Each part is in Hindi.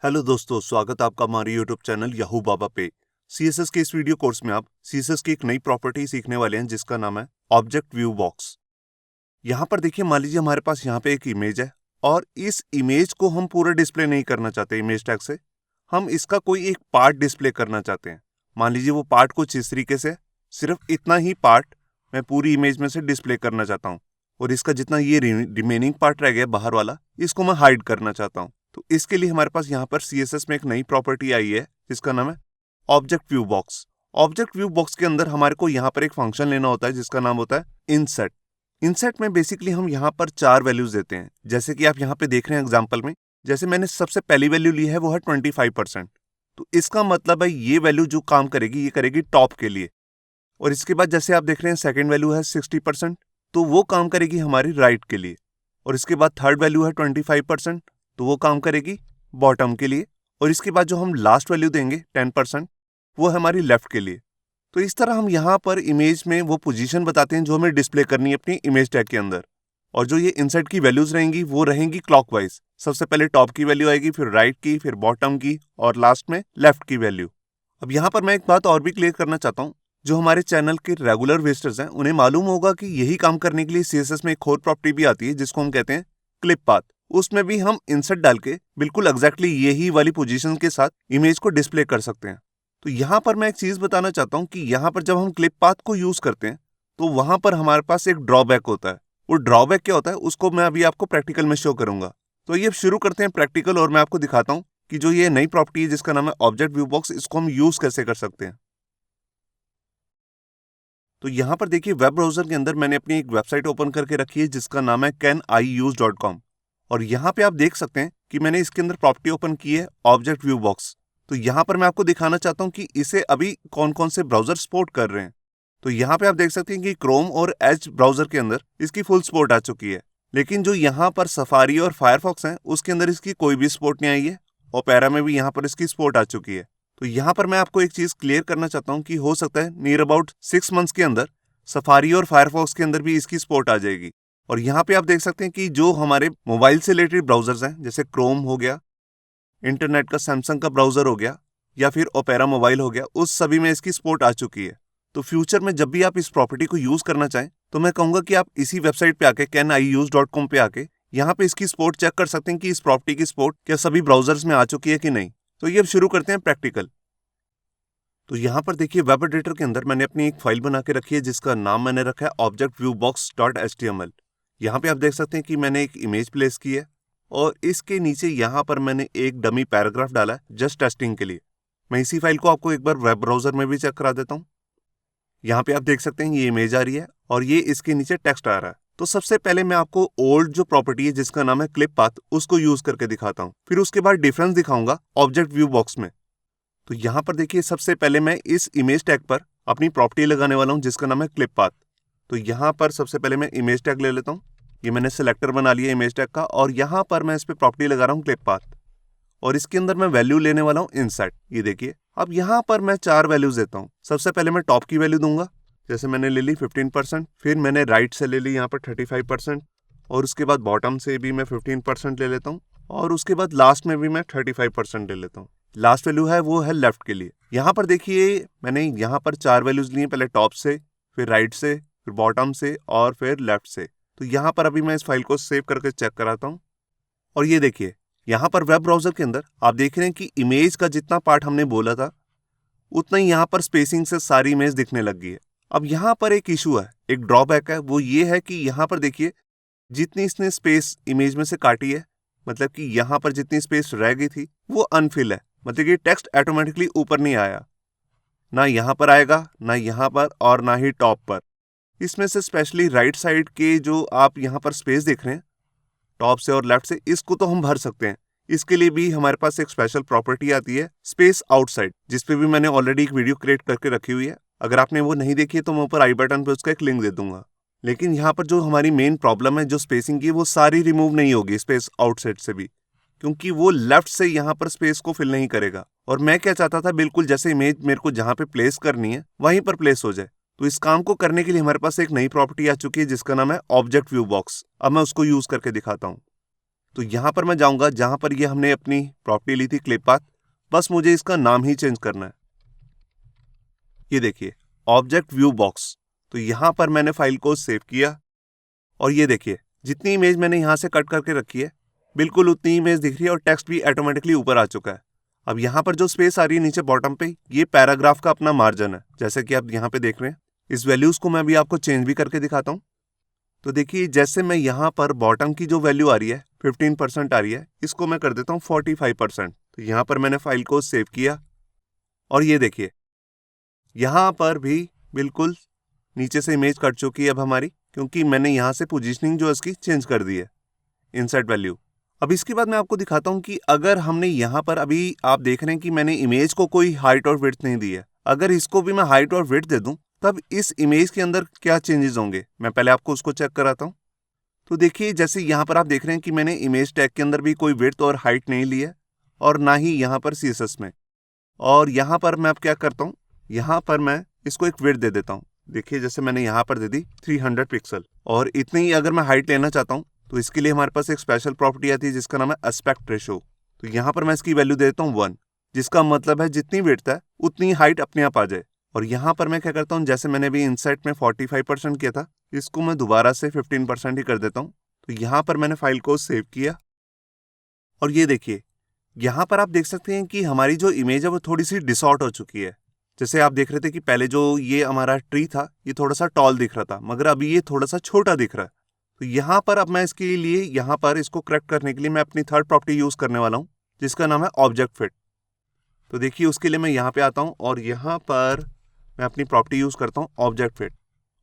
हेलो दोस्तों, स्वागत है आपका हमारे यूट्यूब चैनल याहू बाबा पे। सीएसएस के इस वीडियो कोर्स में आप सीएसएस की एक नई प्रॉपर्टी सीखने वाले हैं जिसका नाम है ऑब्जेक्ट व्यू बॉक्स। यहाँ पर देखिए, मान लीजिए हमारे पास यहाँ पे एक इमेज है और इस इमेज को हम पूरा डिस्प्ले नहीं करना चाहते इमेज टैग से। हम इसका कोई एक पार्ट डिस्प्ले करना चाहते हैं। मान लीजिए वो पार्ट कुछ इस तरीके से, सिर्फ इतना ही पार्ट मैं पूरी इमेज में से डिस्प्ले करना चाहता हूँ और इसका जितना ये रिमेनिंग पार्ट रह गया बाहर वाला, इसको मैं हाइड करना चाहता हूँ। तो इसके लिए हमारे पास यहाँ पर सीएसएस में एक नई प्रॉपर्टी आई है जिसका नाम है object view box. Object view box के अंदर हमारे को यहाँ पर एक फंक्शन लेना होता है जिसका नाम होता है इनसेट। इनसेट में बेसिकली हम यहाँ पर 4 वैल्यूज देते हैं, जैसे कि आप यहाँ पे देख रहे हैं एग्जाम्पल में। जैसे मैंने सबसे पहली वैल्यू ली है वो है 25%। तो इसका मतलब है ये वैल्यू जो काम करेगी ये करेगी टॉप के लिए। और इसके बाद जैसे आप देख रहे हैं सेकेंड वैल्यू है 60%, तो वो काम करेगी हमारी राइट के लिए। और इसके बाद थर्ड वैल्यू है 25%, तो वो काम करेगी बॉटम के लिए। और इसके बाद जो हम लास्ट वैल्यू देंगे 10%, वो है हमारी लेफ्ट के लिए। तो इस तरह हम यहाँ पर इमेज में वो पोजीशन बताते हैं जो हमें डिस्प्ले करनी है अपनी इमेज टैग के अंदर। और जो ये इंसर्ट की वैल्यूज रहेंगी वो रहेंगी क्लॉकवाइज। सबसे पहले टॉप की वैल्यू आएगी, फिर राइट की, फिर बॉटम की और लास्ट में लेफ्ट की वैल्यू। अब यहाँ पर मैं एक बात और भी क्लियर करना चाहता हूँ। जो हमारे चैनल के रेगुलर विजिटर्स हैं उन्हें मालूम होगा कि यही काम करने के लिए सीएसएस में एक और प्रॉपर्टी भी आती है जिसको हम कहते हैं क्लिप पाथ। उसमें भी हम इंसर्ट डाल के बिल्कुल एग्जैक्टली यही वाली पोजीशन के साथ इमेज को डिस्प्ले कर सकते हैं। तो यहाँ पर मैं एक चीज बताना चाहता हूँ कि यहाँ पर जब हम क्लिप पाथ को यूज करते हैं तो वहां पर हमारे पास एक ड्रॉबैक होता है। वो ड्रॉबैक क्या होता है उसको मैं अभी आपको प्रैक्टिकल में शो करूंगा। तो ये शुरू करते हैं प्रैक्टिकल, और मैं आपको दिखाता हूँ कि जो ये नई प्रॉपर्टी है जिसका नाम है ऑब्जेक्ट व्यू बॉक्स, इसको हम यूज कैसे कर सकते हैं। तो यहाँ पर देखिए, वेब ब्राउजर के अंदर मैंने अपनी एक वेबसाइट ओपन करके रखी है जिसका नाम है caniuse.com। और यहाँ पे आप देख सकते हैं कि मैंने इसके अंदर प्रॉपर्टी ओपन की है ऑब्जेक्ट व्यू बॉक्स। तो यहाँ पर मैं आपको दिखाना चाहता हूँ कि इसे अभी कौन कौन से ब्राउजर सपोर्ट कर रहे हैं। तो यहाँ पे आप देख सकते हैं कि क्रोम और एज ब्राउजर के अंदर इसकी फुल सपोर्ट आ चुकी है। लेकिन जो यहाँ पर सफारी और फायरफॉक्स है उसके अंदर इसकी कोई भी सपोर्ट नहीं आई है। ओपेरा में भी यहाँ पर इसकी सपोर्ट आ चुकी है। तो यहाँ पर मैं आपको एक चीज क्लियर करना चाहता हूँ कि हो सकता है नियर अबाउट 6 मंथ्स के अंदर सफारी और फायरफॉक्स के अंदर भी इसकी सपोर्ट आ जाएगी। और यहाँ पे आप देख सकते हैं कि जो हमारे मोबाइल से रिलेटेड ब्राउजर्स हैं, जैसे क्रोम हो गया, इंटरनेट का सैमसंग का ब्राउजर हो गया, या फिर ओपेरा मोबाइल हो गया, उस सभी में इसकी सपोर्ट आ चुकी है। तो फ्यूचर में जब भी आप इस प्रॉपर्टी को यूज करना चाहें तो मैं कहूंगा कि आप इसी वेबसाइट पे आके caniuse.com पे आके यहाँ पे इसकी सपोर्ट चेक कर सकते हैं कि इस प्रॉपर्टी की सपोर्ट क्या सभी ब्राउजर्स में आ चुकी है कि नहीं। तो ये अब शुरू करते हैं प्रैक्टिकल। तो यहाँ पर देखिए, वेब एडिटर के अंदर मैंने अपनी एक फाइल बना के रखी है जिसका नाम मैंने रखा है objectviewbox.html। यहाँ पे आप देख सकते हैं कि मैंने एक इमेज प्लेस की है और इसके नीचे यहाँ पर मैंने एक डमी पैराग्राफ डाला है जस्ट टेस्टिंग के लिए। मैं इसी फाइल को आपको एक बार वेब ब्राउजर में भी चेक करा देता हूँ। यहाँ पे आप देख सकते हैं ये इमेज आ रही है और ये इसके नीचे टेक्स्ट आ रहा है। तो सबसे पहले मैं आपको ओल्ड जो प्रॉपर्टी है जिसका नाम है क्लिप पाथ, उसको यूज करके दिखाता हूँ। फिर उसके बाद डिफरेंस दिखाऊंगा ऑब्जेक्ट व्यू बॉक्स में। तो यहाँ पर देखिए, सबसे पहले मैं इस इमेज टैग पर अपनी प्रॉपर्टी लगाने वाला हूँ जिसका नाम है क्लिप पाथ। तो यहाँ पर सबसे पहले मैं इमेज टैग ले लेता हूँ। ये मैंने सिलेक्टर बना लिया इमेज टैग का और यहाँ पर मैं इस पर प्रॉपर्टी लगा रहा हूँ क्लिप पाथ। और इसके अंदर मैं वैल्यू लेने वाला हूँ इनसेट। ये देखिए, अब यहाँ पर मैं 4 वैल्यूज देता हूँ। सबसे पहले मैं टॉप की वैल्यू दूंगा, जैसे मैंने ले ली 15%। फिर मैंने राइट से ले ली यहाँ पर 35%। और उसके बाद बॉटम से भी मैं 15% ले लेता हूँ। और उसके बाद लास्ट में भी मैं 35% ले लेता हूँ। लास्ट वैल्यू है वो है लेफ्ट के लिए। यहाँ पर देखिए, मैंने यहाँ पर 4 वैल्यूज ली हैं, पहले टॉप से, फिर राइट से, फिर बॉटम से और फिर लेफ्ट से। तो यहाँ पर अभी मैं इस फाइल को सेव करके चेक कराता हूँ। और ये देखिए, यहाँ पर वेब ब्राउजर के अंदर आप देख रहे हैं कि इमेज का जितना पार्ट हमने बोला था उतना ही यहाँ पर स्पेसिंग से सारी इमेज दिखने लग गई है। अब यहाँ पर एक इशू है, एक ड्रॉबैक है, वो ये है कि यहाँ पर देखिए जितनी इसने स्पेस इमेज में से काटी है, मतलब कि यहाँ पर जितनी स्पेस रह गई थी वो अनफिल है। मतलब कि टेक्स्ट ऑटोमेटिकली ऊपर नहीं आया, ना यहाँ पर आएगा, ना यहाँ पर और ना ही टॉप पर। इसमें से स्पेशली राइट साइड के जो आप यहाँ पर स्पेस देख रहे हैं टॉप से और लेफ्ट से, इसको तो हम भर सकते हैं। इसके लिए भी हमारे पास एक स्पेशल प्रॉपर्टी आती है स्पेस आउटसाइड, जिसपे भी मैंने ऑलरेडी एक वीडियो क्रिएट करके रखी हुई है। अगर आपने वो नहीं देखी है तो मैं ऊपर आई बटन पे उसका एक लिंक दे दूंगा। लेकिन यहाँ पर जो हमारी मेन प्रॉब्लम है जो स्पेसिंग की, वो सारी रिमूव नहीं होगी स्पेस आउटसाइड से भी, क्योंकि वो लेफ्ट से यहाँ पर स्पेस को फिल नहीं करेगा। और मैं क्या चाहता था, बिल्कुल जैसे इमेज मेरे को जहाँ पे प्लेस करनी है वहीं पर प्लेस हो जाए। तो इस काम को करने के लिए हमारे पास एक नई प्रॉपर्टी आ चुकी है जिसका नाम है ऑब्जेक्ट व्यू बॉक्स। अब मैं उसको यूज करके दिखाता हूँ। तो यहाँ पर मैं जाऊँगा जहाँ पर ये हमने अपनी प्रॉपर्टी ली थी क्लिप पाथ, बस मुझे इसका नाम ही चेंज करना है। ये देखिए ऑब्जेक्ट व्यू बॉक्स। तो यहाँ पर मैंने फाइल को सेव किया और ये देखिए जितनी इमेज मैंने यहाँ से कट करके रखी है बिल्कुल उतनी इमेज दिख रही है और टेक्स्ट भी ऑटोमेटिकली ऊपर आ चुका है। अब यहाँ पर जो स्पेस आ रही है नीचे बॉटम पे, ये पैराग्राफ का अपना मार्जिन है, जैसे कि आप यहाँ पे देख रहे हैं। इस वैल्यूज को मैं अभी आपको चेंज भी करके दिखाता हूँ। तो देखिए जैसे मैं यहाँ पर बॉटम की जो वैल्यू आ रही है 15% आ रही है, इसको मैं कर देता हूँ 45%। तो यहाँ पर मैंने फाइल को सेव किया और ये देखिए यहाँ पर भी बिल्कुल नीचे से इमेज कट चुकी है अब हमारी, क्योंकि मैंने यहाँ से पोजीशनिंग जो इसकी चेंज कर दी है, इंसर्ट वैल्यू। अब इसके बाद मैं आपको दिखाता हूँ कि अगर हमने यहाँ पर अभी आप देख रहे हैं कि मैंने इमेज को कोई हाइट और विड्थ नहीं दी है, अगर इसको भी मैं हाइट और विड्थ दे दूँ तब इस इमेज के अंदर क्या चेंजेस होंगे, मैं पहले आपको उसको चेक कराता हूँ। तो देखिए जैसे यहाँ पर आप देख रहे हैं कि मैंने इमेज टैग के अंदर भी कोई विड्थ और हाइट नहीं ली है और ना ही यहाँ पर CSS में। और यहाँ पर मैं अब क्या करता हूँ, यहाँ पर मैं इसको एक विड्थ दे देता हूँ। देखिए जैसे मैंने यहाँ पर दे दी 300 पिक्सल, और इतनी ही अगर मैं हाइट लेना चाहता हूँ तो इसके लिए हमारे पास एक स्पेशल प्रॉपर्टी आती है जिसका नाम है एस्पेक्ट रेशो। तो यहाँ पर मैं इसकी वैल्यू दे देता हूँ 1, जिसका मतलब है जितनी विड्थ है उतनी हाइट अपने आप आ जाए। और यहाँ पर मैं क्या करता हूँ, जैसे मैंने भी इनसाइट में 45% किया था, इसको मैं दोबारा से 15% ही कर देता हूँ। तो यहाँ पर मैंने फाइल को सेव किया और ये देखिए यहाँ पर आप देख सकते हैं कि हमारी जो इमेज है वो थोड़ी सी डिसॉर्ट हो चुकी है। जैसे आप देख रहे थे कि पहले जो ये हमारा ट्री था ये थोड़ा सा टॉल दिख रहा था, मगर अभी ये थोड़ा सा छोटा दिख रहा है। तो यहाँ पर अब मैं इसके लिए यहाँ पर इसको करेक्ट करने के लिए मैं अपनी थर्ड प्रॉपर्टी यूज करने वाला हूँ जिसका नाम है ऑब्जेक्ट फिट। तो देखिए उसके लिए मैं यहाँ पे आता हूँ और यहाँ पर मैं अपनी प्रॉपर्टी यूज करता हूँ ऑब्जेक्ट फिट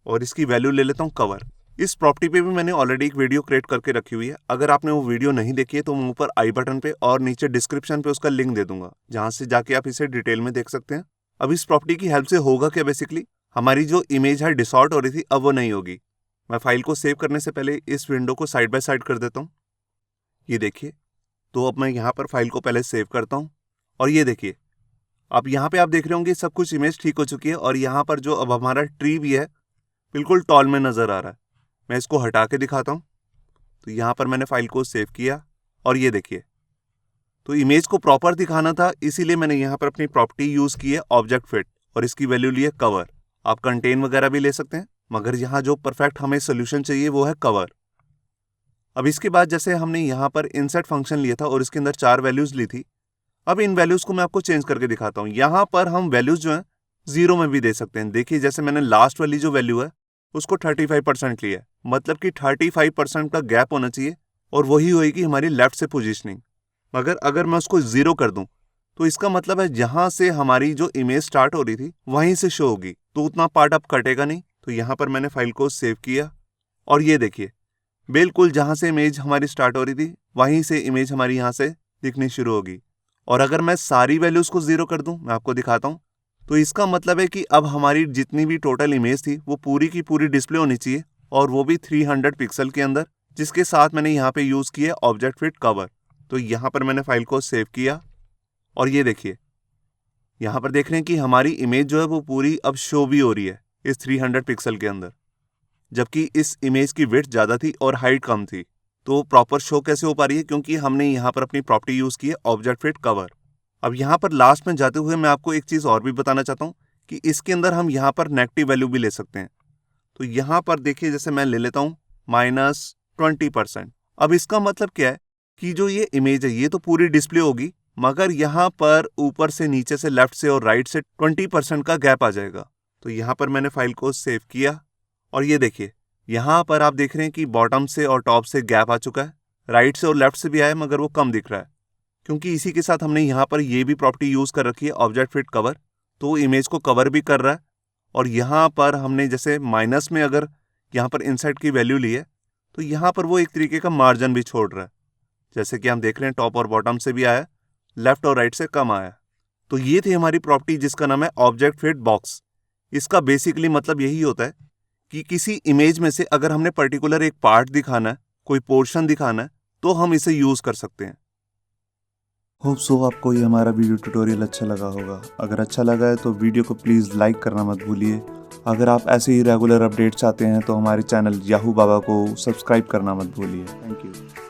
और इसकी वैल्यू ले लेता हूँ कवर। इस प्रॉपर्टी पे भी मैंने ऑलरेडी एक वीडियो क्रिएट करके रखी हुई है, अगर आपने वो वीडियो नहीं देखी है तो मैं ऊपर आई बटन पे और नीचे डिस्क्रिप्शन पे उसका लिंक दे दूंगा, जहां से जाके आप इसे डिटेल में देख सकते हैं। अब इस प्रॉपर्टी की हेल्प से होगा क्या, बेसिकली हमारी जो इमेज है डिसॉर्ट हो रही थी अब वो नहीं होगी। मैं फाइल को सेव करने से पहले इस विंडो को साइड बाय साइड कर देता हूँ। ये देखिए, तो अब मैं यहाँ पर फाइल को पहले सेव करता हूँ और ये देखिए अब यहाँ पे आप देख रहे होंगे सब कुछ इमेज ठीक हो चुकी है और यहाँ पर जो अब हमारा ट्री भी है बिल्कुल टॉल में नजर आ रहा है। मैं इसको हटा के दिखाता हूँ। तो यहाँ पर मैंने फाइल को सेव किया और ये देखिए, तो इमेज को प्रॉपर दिखाना था इसीलिए मैंने यहाँ पर अपनी प्रॉपर्टी यूज की है ऑब्जेक्ट फिट और इसकी वैल्यू ली है कवर। आप कंटेन वगैरह भी ले सकते हैं, मगर यहाँ जो परफेक्ट हमें सोल्यूशन चाहिए वो है कवर। अब इसके बाद जैसे हमने यहाँ पर इंसर्ट फंक्शन लिया था और इसके अंदर 4 वैल्यूज ली थी, अब इन वैल्यूज को मैं आपको चेंज करके दिखाता हूँ। यहाँ पर हम वैल्यूज जो है 0 में भी दे सकते हैं। देखिए जैसे मैंने लास्ट वाली जो वैल्यू है उसको 35% लिया है, मतलब कि 35% का गैप होना चाहिए और वही होगी हमारी लेफ्ट से पोजीशनिंग। मगर अगर मैं उसको 0 कर दूं तो इसका मतलब है जहां से हमारी जो इमेज स्टार्ट हो रही थी वहीं से शो होगी, तो उतना पार्ट अब कटेगा नहीं। तो यहाँ पर मैंने फाइल को सेव किया और ये देखिए बिल्कुल जहां से इमेज हमारी स्टार्ट हो रही थी वहीं से इमेज हमारी यहाँ से दिखनी शुरू होगी। और अगर मैं सारी वैल्यूज को 0 कर दूं, मैं आपको दिखाता हूं, तो इसका मतलब है कि अब हमारी जितनी भी टोटल इमेज थी वो पूरी की पूरी डिस्प्ले होनी चाहिए और वो भी 300 पिक्सल के अंदर, जिसके साथ मैंने यहाँ पे यूज किया ऑब्जेक्ट फिट कवर। तो यहाँ पर मैंने फाइल को सेव किया और ये देखिए यहाँ पर देख रहे हैं कि हमारी इमेज जो है वो पूरी अब शो भी हो रही है इस 300 पिक्सल के अंदर, जबकि इस इमेज की विड्थ ज़्यादा थी और हाइट कम थी। तो प्रॉपर शो कैसे हो पा रही है, क्योंकि हमने यहाँ पर अपनी प्रॉपर्टी यूज की है ऑब्जेक्ट फिट कवर। अब यहाँ पर लास्ट में जाते हुए मैं आपको एक चीज़ और भी बताना चाहता हूँ कि इसके अंदर हम यहाँ पर नेगेटिव वैल्यू भी ले सकते हैं। तो यहाँ पर देखिए जैसे मैं ले लेता हूँ -20%। अब इसका मतलब क्या है कि जो ये इमेज है ये तो पूरी डिस्प्ले होगी, मगर यहाँ पर ऊपर से नीचे से लेफ्ट से और राइट से 20% का गैप आ जाएगा। तो यहाँ पर मैंने फाइल को सेव किया और ये देखिए यहाँ पर आप देख रहे हैं कि बॉटम से और टॉप से गैप आ चुका है, राइट से और लेफ्ट से भी आया मगर वो कम दिख रहा है, क्योंकि इसी के साथ हमने यहाँ पर ये भी प्रॉपर्टी यूज कर रखी है ऑब्जेक्ट फिट कवर, तो इमेज को कवर भी कर रहा है। और यहाँ पर हमने जैसे माइनस में अगर यहाँ पर इनसाइड की वैल्यू ली है तो यहाँ पर वो एक तरीके का मार्जिन भी छोड़ रहा है, जैसे कि हम देख रहे हैं टॉप और बॉटम से भी आया, लेफ्ट और राइट से कम आया। तो ये थी हमारी प्रॉपर्टी जिसका नाम है ऑब्जेक्ट फिट बॉक्स। इसका बेसिकली मतलब यही होता है कि किसी इमेज में से अगर हमने पर्टिकुलर एक पार्ट दिखाना है, कोई पोर्शन दिखाना है, तो हम इसे यूज कर सकते हैं। होप सो आपको ये हमारा वीडियो ट्यूटोरियल अच्छा लगा होगा। अगर अच्छा लगा है तो वीडियो को प्लीज़ लाइक करना मत भूलिए। अगर आप ऐसे ही रेगुलर अपडेट चाहते हैं तो हमारे चैनल याहू बाबा को सब्सक्राइब करना मत भूलिए। Thank you.